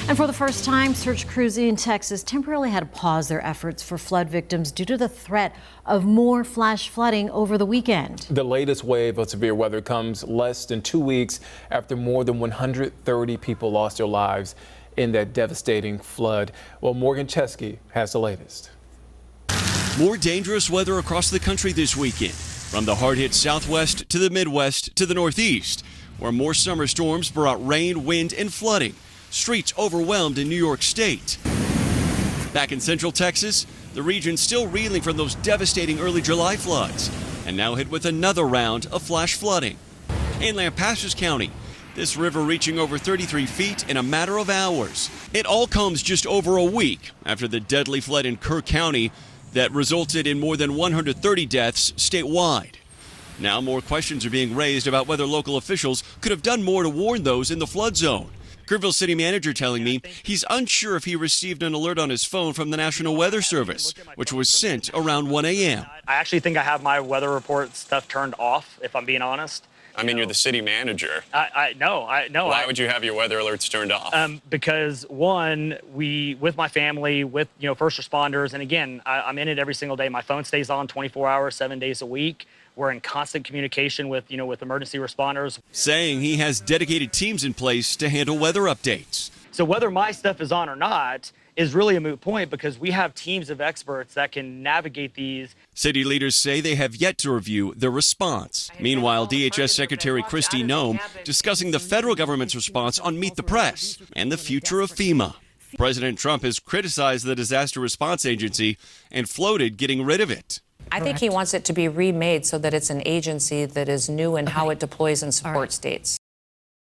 And for the first time, search crews in Texas temporarily had to pause their efforts for flood victims due to the threat of more flash flooding over the weekend. The latest wave of severe weather comes less than 2 weeks after more than 130 people lost their lives in that devastating flood. Well, Morgan Chesky has the latest. More dangerous weather across the country this weekend, from the hard-hit Southwest to the Midwest to the Northeast, where more summer storms brought rain, wind, and flooding. Streets overwhelmed in New York State. Back in Central Texas, the region still reeling from those devastating early July floods, and now hit with another round of flash flooding. In Lampasas County, this river reaching over 33 feet in a matter of hours. It all comes just over a week after the deadly flood in Kerr County that resulted in more than 130 deaths statewide. Now more questions are being raised about whether local officials could have done more to warn those in the flood zone. Kerrville City Manager telling me he's unsure if he received an alert on his phone from the National Weather Service, which was sent around 1 a.m. I actually think I have my weather report stuff turned off, if I'm being honest. I mean, you're the city manager. No. Why would you have your weather alerts turned off? Because one, with my family, with first responders, and again, I'm in it every single day. My phone stays on 24 hours, 7 days a week. We're in constant communication with emergency responders. Saying he has dedicated teams in place to handle weather updates. So whether my stuff is on or not is really a moot point because we have teams of experts that can navigate these. City leaders say they have yet to review their response. Meanwhile, DHS Secretary Kristi Noem discussing the federal government's response on Meet the Press and the future of FEMA. President Trump has criticized the disaster response agency and floated getting rid of it. I think he wants it to be remade so that it's an agency that is new in how it deploys and supports states.